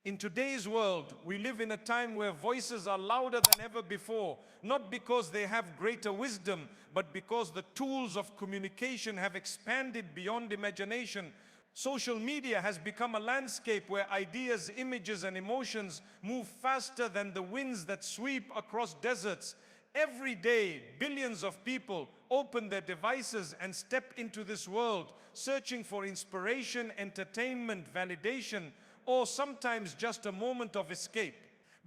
In today's world, we live in a time where voices are louder than ever before, not because they have greater wisdom, but because the tools of communication have expanded beyond imagination. Social media has become a landscape where ideas, images, and emotions move faster than the winds that sweep across deserts. Every day, billions of people open their devices and step into this world, searching for inspiration, entertainment, validation, or sometimes just a moment of escape.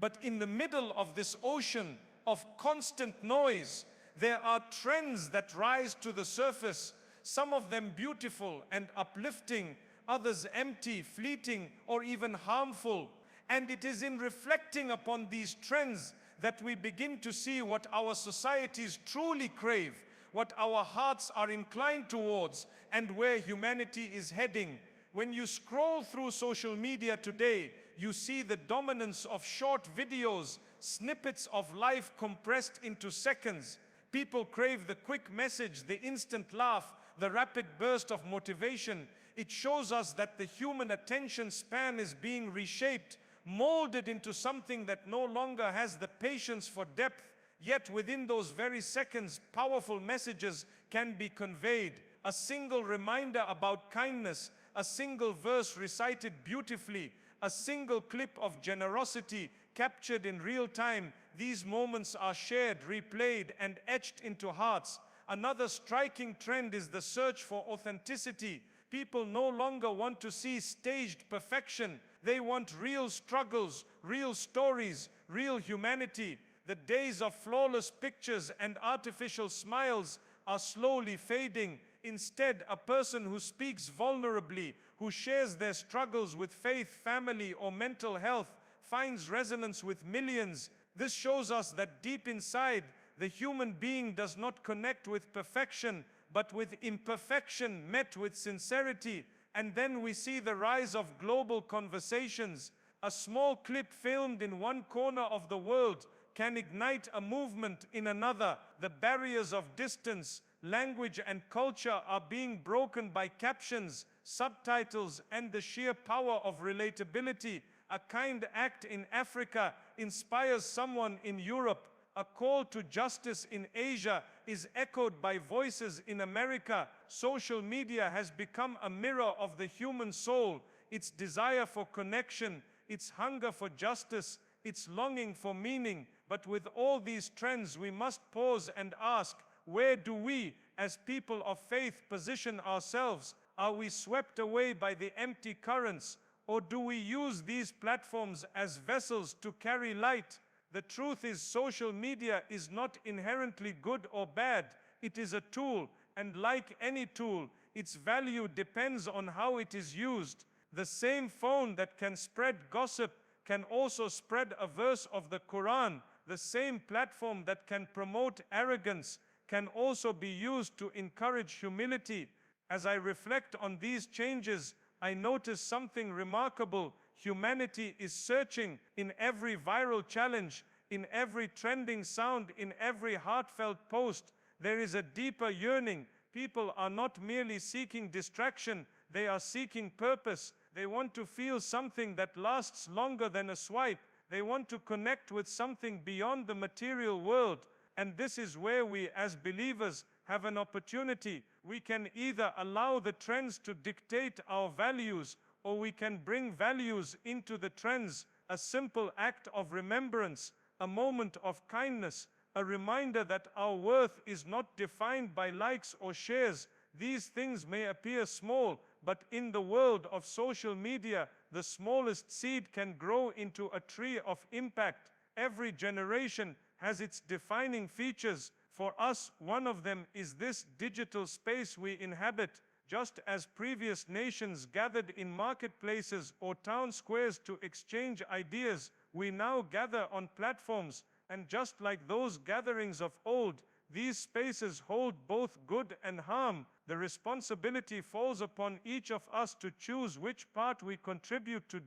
But in the middle of this ocean of constant noise, there are trends that rise to the surface, some of them beautiful and uplifting, others empty, fleeting, or even harmful. And it is in reflecting upon these trends that we begin to see what our societies truly crave, what our hearts are inclined towards, and where humanity is heading. When you scroll through social media today, you see the dominance of short videos, snippets of life compressed into seconds. People crave the quick message, the instant laugh, the rapid burst of motivation. It shows us that the human attention span is being reshaped, molded into something that no longer has the patience for depth. Yet within those very seconds, powerful messages can be conveyed. A single reminder about kindness, a single verse recited beautifully, a single clip of generosity captured in real time. These moments are shared, replayed, and etched into hearts. Another striking trend is the search for authenticity. People no longer want to see staged perfection. They want real struggles, real stories, real humanity. The days of flawless pictures and artificial smiles are slowly fading. Instead, a person who speaks vulnerably, who shares their struggles with faith, family, or mental health, finds resonance with millions. This shows us that deep inside, the human being does not connect with perfection, but with imperfection met with sincerity. And then we see the rise of global conversations. A small clip filmed in one corner of the world can ignite a movement in another. The barriers of distance, language, and culture are being broken by captions, subtitles, and the sheer power of relatability. A kind act in Africa inspires someone in Europe. A call to justice in Asia is echoed by voices in America. Social media has become a mirror of the human soul, its desire for connection, its hunger for justice, its longing for meaning. But with all these trends, we must pause and ask, where do we, as people of faith, position ourselves? Are we swept away by the empty currents, or do we use these platforms as vessels to carry light? The truth is, social media is not inherently good or bad. It is a tool, and like any tool, its value depends on how it is used. The same phone that can spread gossip can also spread a verse of the Quran. The same platform that can promote arrogance can also be used to encourage humility. As I reflect on these changes, I notice something remarkable. Humanity is searching in every viral challenge, in every trending sound, in every heartfelt post. There is a deeper yearning. People are not merely seeking distraction, they are seeking purpose. They want to feel something that lasts longer than a swipe. They want to connect with something beyond the material world. And this is where we, as believers, have an opportunity. We can either allow the trends to dictate our values, or we can bring values into the trends. A simple act of remembrance, a moment of kindness, a reminder that our worth is not defined by likes or shares. These things may appear small, but in the world of social media, the smallest seed can grow into a tree of impact. Every generation has its defining features. For us, one of them is this digital space we inhabit. Just as previous nations gathered in marketplaces or town squares to exchange ideas, we now gather on platforms. And just like those gatherings of old, these spaces hold both good and harm. The responsibility falls upon each of us to choose which part we contribute to.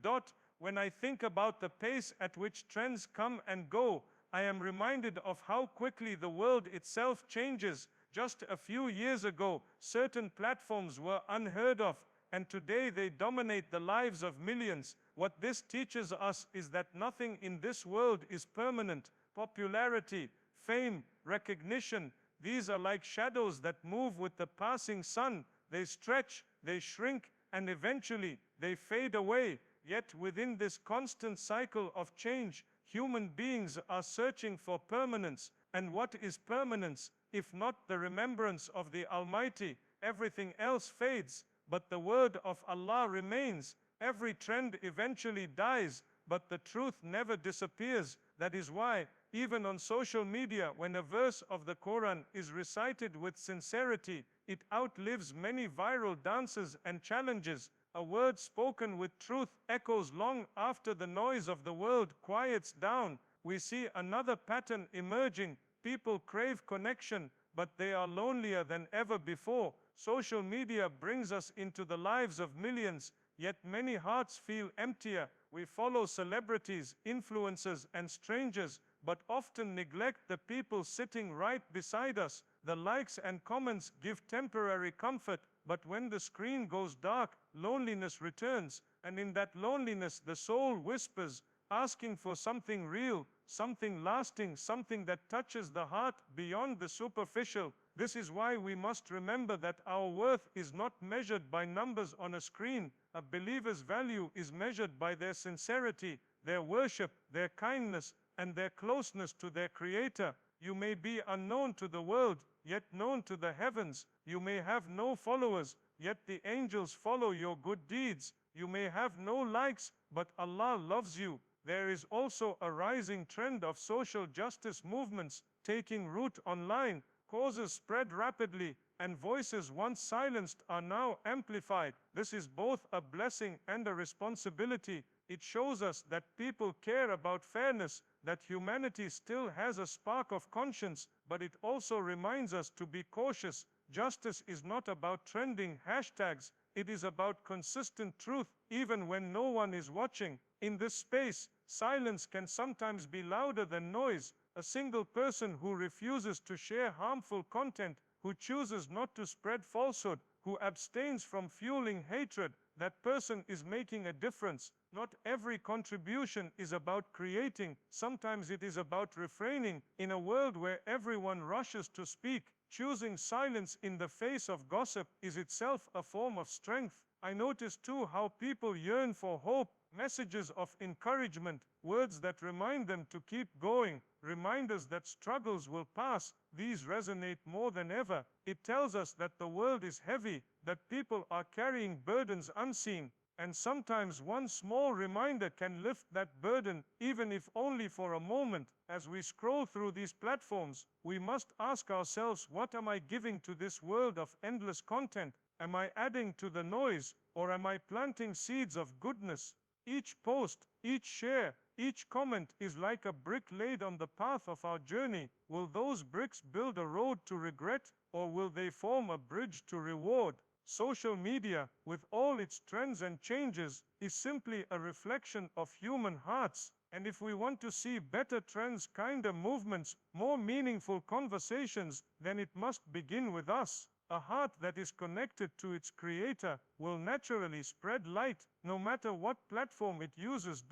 When I think about the pace at which trends come and go, I am reminded of how quickly the world itself changes. Just a few years ago, certain platforms were unheard of. and today they dominate the lives of millions. What this teaches us is that nothing in this world is permanent. Popularity, fame, recognition, these are like shadows that move with the passing sun. They stretch, they shrink, and eventually they fade away. Yet within this constant cycle of change, human beings are searching for permanence. And what is permanence, if not the remembrance of the Almighty? Everything else fades, but the word of Allah remains. Every trend eventually dies, but the truth never disappears. That is why, even on social media, when a verse of the Quran is recited with sincerity, it outlives many viral dances and challenges. A word spoken with truth echoes long after the noise of the world quiets down. We see another pattern emerging. People crave connection, but they are lonelier than ever before. Social media brings us into the lives of millions, yet many hearts feel emptier. We follow celebrities, influencers, and strangers, but often neglect the people sitting right beside us. The likes and comments give temporary comfort, but when the screen goes dark, loneliness returns, and in that loneliness the soul whispers, asking for something real, something lasting, something that touches the heart beyond the superficial. This is why we must remember that our worth is not measured by numbers on a screen. A believer's value is measured by their sincerity, their worship, their kindness, and their closeness to their Creator. You may be unknown to the world, yet known to the heavens. You may have no followers, yet the angels follow your good deeds. You may have no likes, but Allah loves you. There is also a rising trend of social justice movements taking root online. Causes spread rapidly, and voices once silenced are now amplified. This is both a blessing and a responsibility. It shows us that people care about fairness, that humanity still has a spark of conscience, but it also reminds us to be cautious. Justice is not about trending hashtags, it is about consistent truth, even when no one is watching. In this space, silence can sometimes be louder than noise. A single person who refuses to share harmful content, who chooses not to spread falsehood, who abstains from fueling hatred, that person is making a difference. Not every contribution is about creating, sometimes it is about refraining. In a world where everyone rushes to speak, choosing silence in the face of gossip is itself a form of strength. I notice too how people yearn for hope, messages of encouragement, words that remind them to keep going, reminders that struggles will pass. These resonate more than ever. It tells us that the world is heavy, that people are carrying burdens unseen, and sometimes one small reminder can lift that burden, even if only for a moment. As we scroll through these platforms, we must ask ourselves, what am I giving to this world of endless content? Am I adding to the noise, or am I planting seeds of goodness? Each post, each share, each comment is like a brick laid on the path of our journey. Will those bricks build a road to regret, or will they form a bridge to reward? Social media, with all its trends and changes, is simply a reflection of human hearts. And if we want to see better trends, kinder movements, more meaningful conversations, then it must begin with us. A heart that is connected to its Creator will naturally spread light, no matter what platform it uses.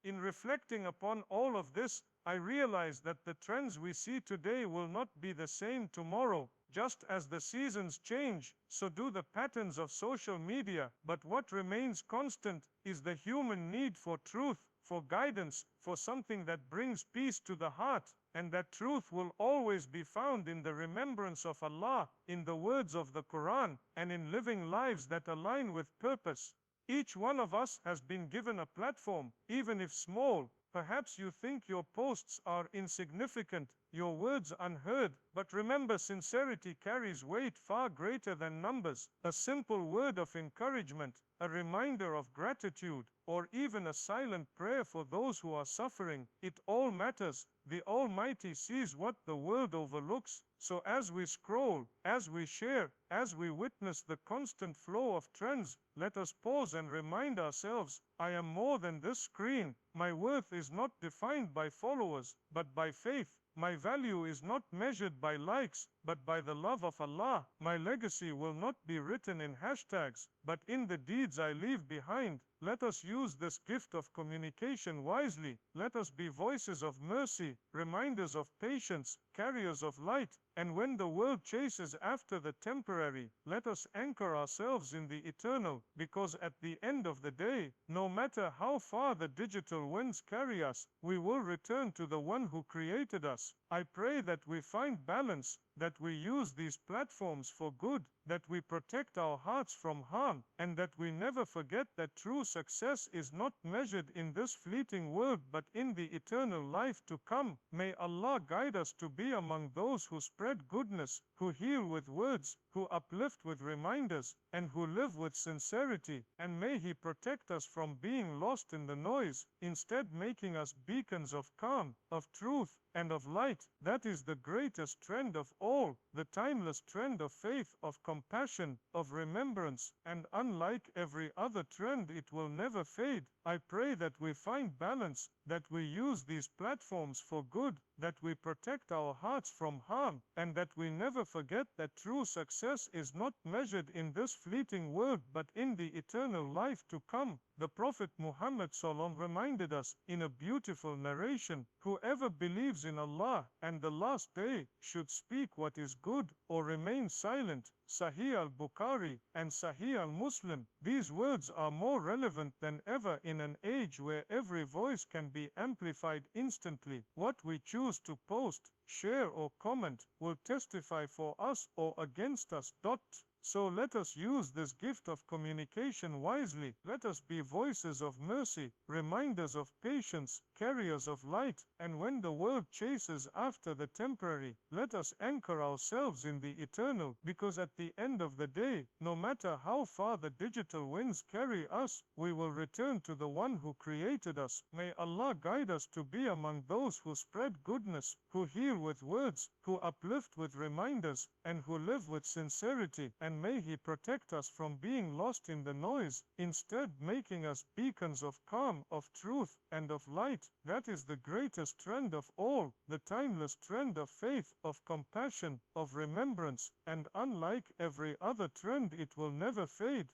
In reflecting upon all of this, I realize that the trends we see today will not be the same tomorrow. Just as the seasons change, so do the patterns of social media. But what remains constant is the human need for truth, for guidance, for something that brings peace to the heart. And that truth will always be found in the remembrance of Allah, in the words of the Quran, and in living lives that align with purpose. Each one of us has been given a platform, even if small. Perhaps you think your posts are insignificant, your words unheard, but remember, sincerity carries weight far greater than numbers. A simple word of encouragement, a reminder of gratitude, or even a silent prayer for those who are suffering, it all matters. The Almighty sees what the world overlooks. So as we scroll, as we share, as we witness the constant flow of trends, let us pause and remind ourselves, I am more than this screen. My worth is not defined by followers, but by faith. My value is not measured by likes, but by the love of Allah. My legacy will not be written in hashtags, but in the deeds I leave behind. Let us use this gift of communication wisely. Let us be voices of mercy, reminders of patience, carriers of light. And when the world chases after the temporary, let us anchor ourselves in the eternal, because at the end of the day, no matter how far the digital winds carry us, we will return to the one who created us. I pray that we find balance, that we use these platforms for good, that we protect our hearts from harm, and that we never forget that true success is not measured in this fleeting world but in the eternal life to come. May Allah guide us to be among those who spread goodness, who heal with words, who uplift with reminders, and who live with sincerity, and may He protect us from being lost in the noise, instead making us beacons of calm, of truth, and of light. That is the greatest trend of all, the timeless trend of faith, of compassion, of remembrance, and unlike every other trend, it will never fade. I pray that we find balance, that we use these platforms for good, that we protect our hearts from harm, and that we never forget that true success is not measured in this fleeting world but in the eternal life to come. The Prophet Muhammad SAW reminded us in a beautiful narration, whoever believes in Allah and the last day should speak what is good or remain silent. Sahih al-Bukhari and Sahih al-Muslim. These words are more relevant than ever in an age where every voice can be amplified instantly. What we choose to post, share or comment will testify for us or against us. So let us use this gift of communication wisely. Let us be voices of mercy, reminders of patience, carriers of light, and when the world chases after the temporary, let us anchor ourselves in the eternal, because at the end of the day, no matter how far the digital winds carry us, we will return to the one who created us. May Allah guide us to be among those who spread goodness, who heal with words, who uplift with reminders, and who live with sincerity, and may He protect us from being lost in the noise, instead making us beacons of calm, of truth, and of light. That is the greatest trend of all, the timeless trend of faith, of compassion, of remembrance, and unlike every other trend, it will never fade.